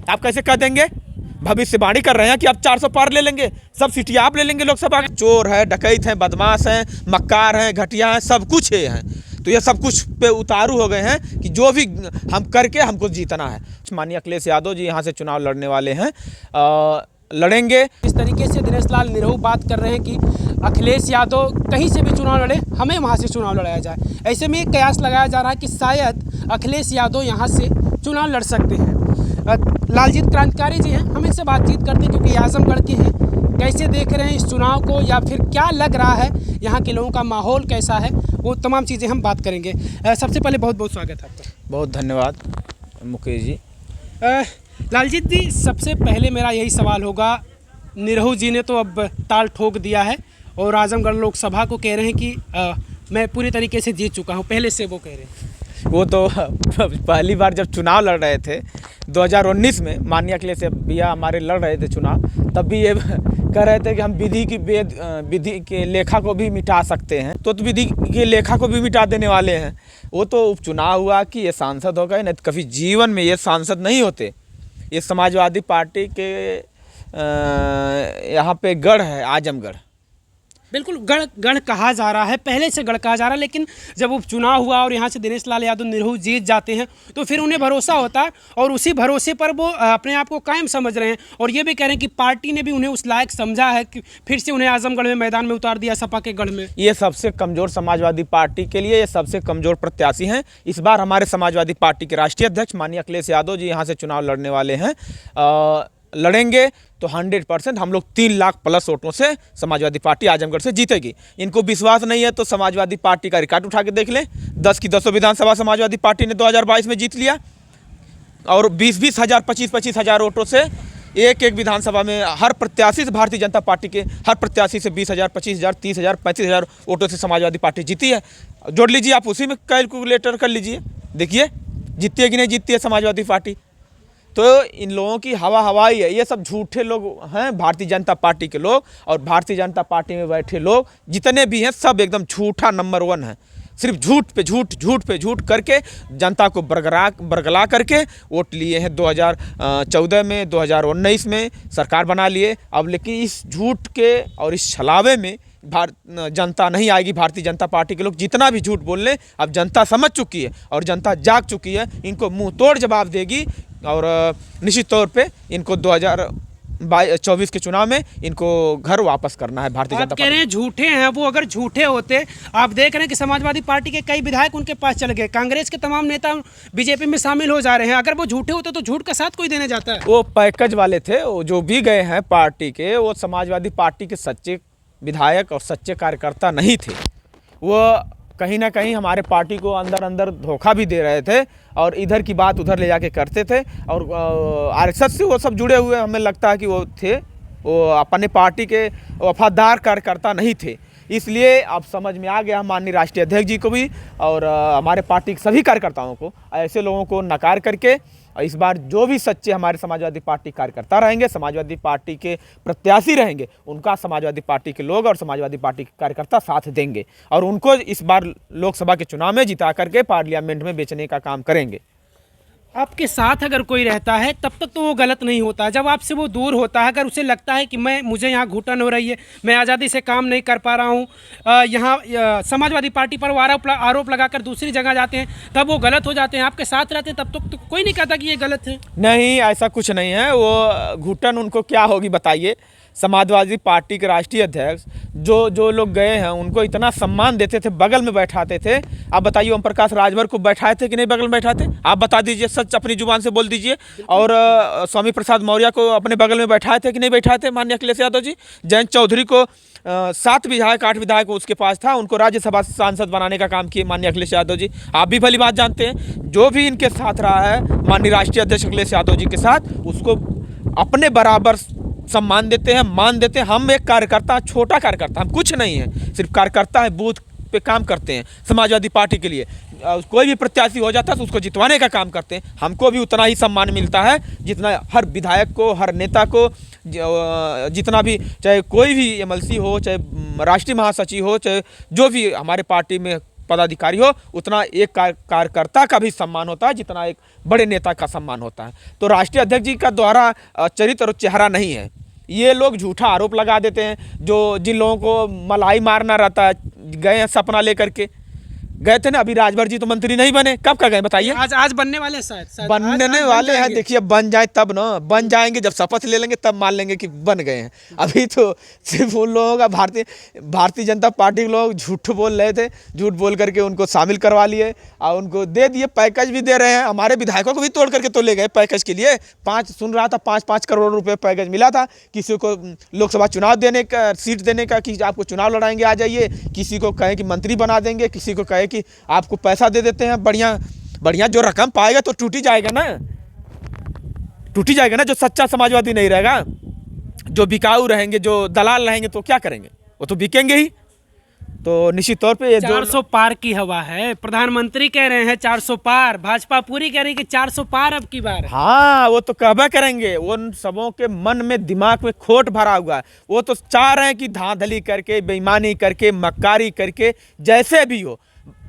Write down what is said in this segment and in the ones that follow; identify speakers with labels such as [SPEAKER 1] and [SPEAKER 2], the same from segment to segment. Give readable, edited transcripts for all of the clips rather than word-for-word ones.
[SPEAKER 1] आप कैसे कह देंगे? भविष्यवाणी कर रहे हैं कि आप 400 पार ले लेंगे, सब सीटें आप ले लेंगे लोकसभा। चोर है, डकैत हैं, बदमाश हैं, मक्कार हैं, घटिया हैं, सब कुछ हैं। तो ये सब कुछ पे उतारू हो गए हैं कि जो भी हम करके हमको जीतना है। माननीय अखिलेश यादव जी यहाँ से चुनाव लड़ने वाले हैं, लड़ेंगे।
[SPEAKER 2] इस तरीके से दिनेश लाल निरहू बात कर रहे हैं कि अखिलेश यादव कहीं से भी चुनाव लड़े, हमें वहाँ से चुनाव लड़ाया जाए। ऐसे में एक कयास लगाया जा रहा है कि शायद अखिलेश यादव यहाँ से चुनाव लड़ सकते हैं। लालजीत क्रांतिकारी जी हैं, हम इनसे बातचीत करते हैं क्योंकि आजमगढ़ के हैं। कैसे देख रहे हैं इस चुनाव को, या फिर क्या लग रहा है, यहाँ के लोगों का माहौल कैसा है, वो तमाम चीज़ें हम बात करेंगे। सबसे पहले बहुत बहुत स्वागत है आपका।
[SPEAKER 1] बहुत धन्यवाद मुकेश जी।
[SPEAKER 2] लालजीत जी, सबसे पहले मेरा यही सवाल होगा, निरहू जी ने तो अब ताल ठोक दिया है और आजमगढ़ लोकसभा को कह रहे हैं कि मैं पूरी तरीके से जीत चुका हूँ, पहले से वो कह रहे हैं।
[SPEAKER 1] वो तो पहली बार जब चुनाव लड़ रहे थे 2019 में, माननीय अखिलेश भैया हमारे लड़ रहे थे चुनाव, तब भी ये कह रहे थे कि हम विधि के लेखा को भी मिटा सकते हैं। तो विधि के लेखा को भी मिटा देने वाले हैं। वो तो उपचुनाव हुआ कि ये सांसद हो गए, नहीं तो कभी जीवन में ये सांसद नहीं होते। ये समाजवादी पार्टी के यहाँ पे गढ़ है आजमगढ़।
[SPEAKER 2] बिल्कुल गढ़ कहा जा रहा है, पहले से गढ़ कहा जा रहा है, लेकिन जब उपचुनाव हुआ और यहाँ से दिनेश लाल यादव निरहू जीत जाते हैं तो फिर उन्हें भरोसा होता है और उसी भरोसे पर वो अपने आप को कायम समझ रहे हैं। और ये भी कह रहे हैं कि पार्टी ने भी उन्हें उस लायक समझा है कि फिर से उन्हें आजमगढ़ में मैदान में उतार दिया, सपा के गढ़ में।
[SPEAKER 1] ये सबसे कमज़ोर समाजवादी पार्टी के लिए ये सबसे कमज़ोर प्रत्याशी हैं। इस बार हमारे समाजवादी पार्टी के राष्ट्रीय अध्यक्ष माननीय अखिलेश यादव जी यहाँ से चुनाव लड़ने वाले हैं। लड़ेंगे तो 100% हम लोग 3 लाख प्लस वोटों से समाजवादी पार्टी आजमगढ़ से जीतेगी। इनको विश्वास नहीं है तो समाजवादी पार्टी का रिकॉर्ड उठा के देख लें। 10 की 10 विधानसभा समाजवादी पार्टी ने 2022 में जीत लिया और 20-20 हज़ार 25-25 हज़ार वोटों से एक विधानसभा में हर प्रत्याशी से, भारतीय जनता पार्टी के हर प्रत्याशी से 20 हज़ार 25 हज़ार 30 हज़ार 35 हज़ार वोटों से समाजवादी पार्टी जीती है। जोड़ लीजिए, आप उसी में कैलकुलेटर कर लीजिए, देखिए जीतती है कि नहीं जीतती है समाजवादी पार्टी। तो इन लोगों की हवाई है। ये सब झूठे लोग हैं, भारतीय जनता पार्टी के लोग, और भारतीय जनता पार्टी में बैठे लोग जितने भी हैं सब एकदम झूठा नंबर 1 है। सिर्फ झूठ पे झूठ करके जनता को बरगला करके वोट लिए हैं। 2014 में, 2019 में सरकार बना लिए। अब लेकिन इस झूठ के और इस छलावे में जनता नहीं आएगी। भारतीय जनता पार्टी के लोग जितना भी झूठ बोल लें, अब जनता समझ चुकी है और जनता जाग चुकी है। इनको मुंह तोड़ जवाब देगी और निश्चित तौर पे इनको 2024 के चुनाव में इनको घर वापस करना है। भारतीय जनता
[SPEAKER 2] पार्टी कह रहे हैं झूठे हैं वो। अगर झूठे होते, आप देख रहे हैं कि समाजवादी पार्टी के कई विधायक उनके पास चल गए, कांग्रेस के तमाम नेता बीजेपी में शामिल हो जा रहे हैं। अगर वो झूठे होते तो झूठ का साथ कोई देने जाता है?
[SPEAKER 1] वो पैकेज वाले थे, वो जो भी गए हैं पार्टी के, वो समाजवादी पार्टी के सच्चे विधायक और सच्चे कार्यकर्ता नहीं थे। वो कहीं ना कहीं हमारे पार्टी को अंदर धोखा भी दे रहे थे और इधर की बात उधर ले जाके करते थे। और आरएसएस से वो सब जुड़े हुए हमें लगता है कि वो थे, वो अपने पार्टी के वफादार कार्यकर्ता नहीं थे। इसलिए अब समझ में आ गया माननीय राष्ट्रीय अध्यक्ष जी को भी और हमारे पार्टी के सभी कार्यकर्ताओं को, ऐसे लोगों को नकार करके इस बार जो भी सच्चे हमारे समाजवादी पार्टी कार्यकर्ता रहेंगे, समाजवादी पार्टी के प्रत्याशी रहेंगे, उनका समाजवादी पार्टी के लोग और समाजवादी पार्टी के कार्यकर्ता साथ देंगे और उनको इस बार लोकसभा के चुनाव में जिता करके पार्लियामेंट में बेचने का काम करेंगे।
[SPEAKER 2] आपके साथ अगर कोई रहता है तब तक तो वो गलत नहीं होता। जब आपसे वो दूर होता है, अगर उसे लगता है कि मुझे यहाँ घुटन हो रही है, मैं आज़ादी से काम नहीं कर पा रहा हूँ, यहाँ समाजवादी पार्टी पर वो आरोप लगाकर दूसरी जगह जाते हैं, तब वो गलत हो जाते हैं। आपके साथ रहते हैं तब तक तो कोई नहीं कहता कि ये गलत है।
[SPEAKER 1] नहीं, ऐसा कुछ नहीं है। वो घुटन उनको क्या होगी बताइए? समाजवादी पार्टी के राष्ट्रीय अध्यक्ष जो लोग गए हैं उनको इतना सम्मान देते थे, बगल में बैठाते थे। आप बताइए, ओम प्रकाश राजभर को बैठाए थे कि नहीं बगल में बैठाते? आप बता दीजिए, सच अपनी जुबान से बोल दीजिए। और स्वामी प्रसाद मौर्य को अपने बगल में बैठाए थे कि नहीं बैठाए थे माननीय अखिलेश यादव जी? जयंत चौधरी को 7 विधायक 8 विधायक उसके पास था, उनको राज्यसभा सांसद बनाने का काम किए माननीय अखिलेश यादव जी। आप भी भली बात जानते हैं, जो भी इनके साथ रहा है माननीय राष्ट्रीय अध्यक्ष अखिलेश यादव जी के साथ, उसको अपने बराबर सम्मान देते हैं, मान देते हैं। हम एक कार्यकर्ता, छोटा कार्यकर्ता, हम कुछ नहीं है, सिर्फ कार्यकर्ता है, बूथ पे काम करते हैं समाजवादी पार्टी के लिए। कोई भी प्रत्याशी हो जाता है तो उसको जितवाने का काम करते हैं। हमको भी उतना ही सम्मान मिलता है जितना हर विधायक को, हर नेता को, जितना भी, चाहे कोई भी एमएलसी हो, चाहे राष्ट्रीय महासचिव हो, चाहे जो भी हमारे पार्टी में पदाधिकारी हो उतना एक कार्यकर्ता का भी सम्मान होता है जितना एक बड़े नेता का सम्मान होता है। तो राष्ट्रीय अध्यक्ष जी का द्वारा चरित्र और चेहरा नहीं है। ये लोग झूठा आरोप लगा देते हैं। जो जिन लोगों को मलाई मारना रहता है, गए हैं सपना लेकर के, गए थे ना। अभी राजभर जी तो मंत्री नहीं बने, कब का गए बताइए?
[SPEAKER 2] आज बनने वाले शायद
[SPEAKER 1] बनने वाले हैं। देखिए बन जाए तब ना, बन जाएंगे जब शपथ ले लेंगे तब मान लेंगे कि बन गए हैं। अभी तो सिर्फ उन लोगों का भारतीय जनता पार्टी के लोग झूठ बोल रहे थे, झूठ बोल करके उनको शामिल करवा लिए और उनको दे दिए, पैकेज भी दे रहे हैं। हमारे विधायकों को भी तोड़ करके तो ले गए पैकेज के लिए। सुन रहा था 5-5 करोड़ रुपए पैकेज मिला था। किसी को लोकसभा चुनाव देने का, सीट देने का, कि आपको चुनाव लड़ाएंगे आ जाइए, किसी को कहे कि मंत्री बना देंगे, किसी को कहे कि आपको पैसा दे देते हैं। बढ़िया जो रकम पाएगा तो टूटी जाएगा ना, टूटी जाएगा ना। जो सच्चा समाजवादी नहीं रहेगा, जो बिकाऊ रहेंगे, जो दलाल रहेंगे तो क्या करेंगे? वो तो बिकेंगे ही। तो निश्चित तौर पे ये
[SPEAKER 2] 400 पार की हवा है। प्रधानमंत्री कह रहे हैं 400 पार, भाजपा पूरी कह रही है कि 400 पार अब की बार।
[SPEAKER 1] हाँ, वो तो कहबा करेंगे। उन सबों के मन में, दिमाग में खोट भरा हुआ है। वो तो चाह रहे हैं कि धांधली करके, बेईमानी करके, मक्कारी करके, जैसे भी हो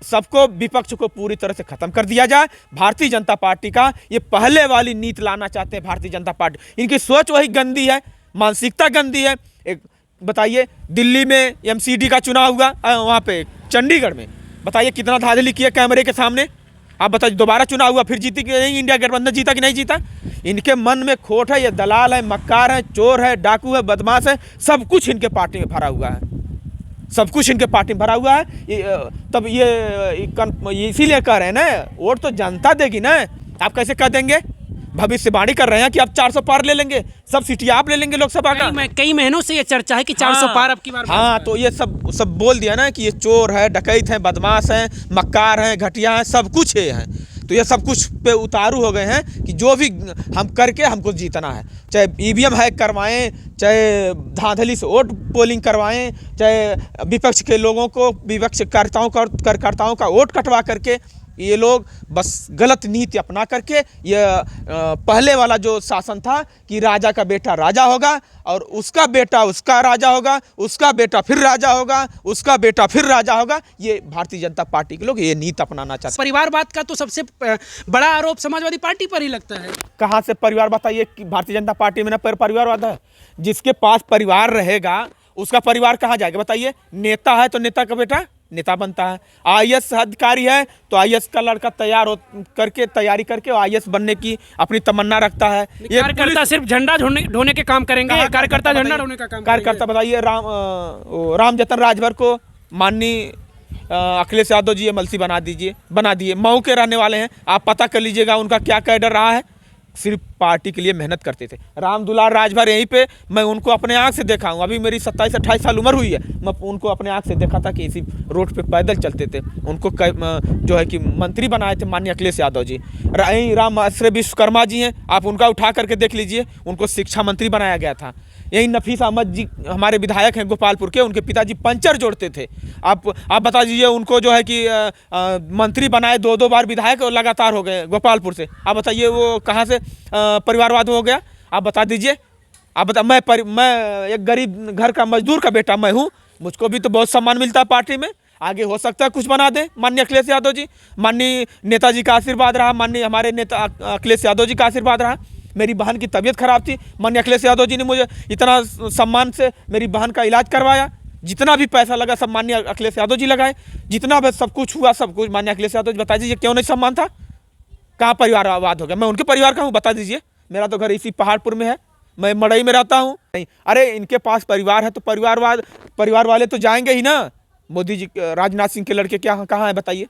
[SPEAKER 1] सबको, विपक्ष को पूरी तरह से खत्म कर दिया जाए। भारतीय जनता पार्टी का ये पहले वाली नीति लाना चाहते हैं भारतीय जनता पार्टी। इनकी सोच वही गंदी है, मानसिकता गंदी है। एक बताइए, दिल्ली में एमसीडी का चुनाव हुआ, वहाँ पे चंडीगढ़ में, बताइए कितना धांधली किया कैमरे के सामने। आप बताइए, दोबारा चुनाव हुआ, फिर जीती कि नहीं? इंडिया गठबंधन जीता कि नहीं जीता? इनके मन में खोट है। ये दलाल है, मक्कार है, चोर है, डाकू है, बदमाश है, सब कुछ इनके पार्टी में भरा हुआ है, सब कुछ इनके पार्टी में भरा हुआ है। तब ये इसीलिए कह रहे हैं ना, वोट तो जनता देगी ना। आप कैसे कह देंगे? भविष्यवाणी कर रहे हैं कि आप 400 पार ले लेंगे, सब सीटें आप ले लेंगे लोकसभा का।
[SPEAKER 2] कई महीनों से ये चर्चा है कि 400 पार अब की बार।
[SPEAKER 1] हाँ, तो ये सब बोल दिया ना कि ये चोर है, डकैत है, बदमाश है, मक्कार है, घटिया है, सब कुछ ये हैं। तो ये सब कुछ पे उतारू हो गए हैं कि जो भी हम करके हमको जीतना है। चाहे ईवीएम हैक करवाएं, चाहे धांधली से वोट पोलिंग करवाएं, चाहे विपक्ष के लोगों को, विपक्ष कार्यकर्ताओं का वोट कटवा करके, ये लोग बस गलत नीति अपना करके, ये पहले वाला जो शासन था कि राजा का बेटा राजा होगा और उसका बेटा उसका राजा होगा, उसका बेटा फिर राजा होगा, उसका बेटा फिर राजा होगा, ये भारतीय जनता पार्टी के लोग ये नीति अपनाना चाहते हैं।
[SPEAKER 2] परिवारवाद का तो सबसे बड़ा आरोप समाजवादी पार्टी पर ही लगता है।
[SPEAKER 1] कहाँ से परिवार? बताइए कि भारतीय जनता पार्टी में ना परिवारवाद है। जिसके पास परिवार रहेगा उसका परिवार कहाँ जाएगा? बताइए। नेता है तो नेता का बेटा नेता बनता है, आईएएस अधिकारी है तो आईएएस का लड़का तैयारी करके आईएएस बनने की अपनी तमन्ना रखता है।
[SPEAKER 2] ये कार्यकर्ता सिर्फ झंडा ढोने के काम करेंगे, कार्यकर्ता झंडा ढोने का काम
[SPEAKER 1] कार्यकर्ता। बताइए, राम जतन राजभर को माननीय अखिलेश यादव जी एमएलसी बना दिए। मऊ के रहने वाले हैं, आप पता कर लीजिएगा उनका क्या कैडर रहा है। सिर्फ पार्टी के लिए मेहनत करते थे। राम दुलार राजभर यहीं पे, मैं उनको अपने आंख से देखा हूँ। अभी मेरी 27-28 साल उम्र हुई है, मैं उनको अपने आंख से देखा था कि इसी रोड पे पैदल चलते थे। उनको जो है कि मंत्री बनाए थे माननीय अखिलेश यादव जी। राम आश्रय विश्वकर्मा जी हैं, आप उनका उठा करके देख लीजिए, उनको शिक्षा मंत्री बनाया गया था। यही नफीस अहमद जी हमारे विधायक हैं गोपालपुर के, उनके पिताजी पंचर जोड़ते थे। आप बता दीजिए, उनको जो है कि मंत्री बनाए, 2-2 बार विधायक लगातार हो गए गोपालपुर से। आप बताइए वो कहाँ से परिवारवाद हो गया? आप बता दीजिए। मैं एक गरीब घर का मजदूर का बेटा मैं हूँ, मुझको भी तो बहुत सम्मान मिलता है पार्टी में। आगे हो सकता है कुछ बना दें माननीय अखिलेश यादव जी, माननीय नेताजी का आशीर्वाद रहा, माननीय हमारे नेता अखिलेश यादव जी का आशीर्वाद रहा। मेरी बहन की तबीयत खराब थी, माननीय अखिलेश यादव जी ने मुझे इतना सम्मान से मेरी बहन का इलाज करवाया। जितना भी पैसा लगा सब माननीय अखिलेश यादव जी लगाए। जितना भी सब कुछ हुआ, सब कुछ माननीय अखिलेश यादव जी। बता दीजिए क्यों नहीं सम्मान था? कहाँ परिवारवाद हो गया? मैं उनके परिवार का हूँ, बता दीजिए। मेरा तो घर इसी पहाड़पुर में है, मैं मड़ई में रहता हूँ। नहीं, अरे इनके पास परिवार है तो परिवार वाले तो जाएंगे ही ना। मोदी जी, राजनाथ सिंह के लड़के क्या कहाँ हैं बताइए?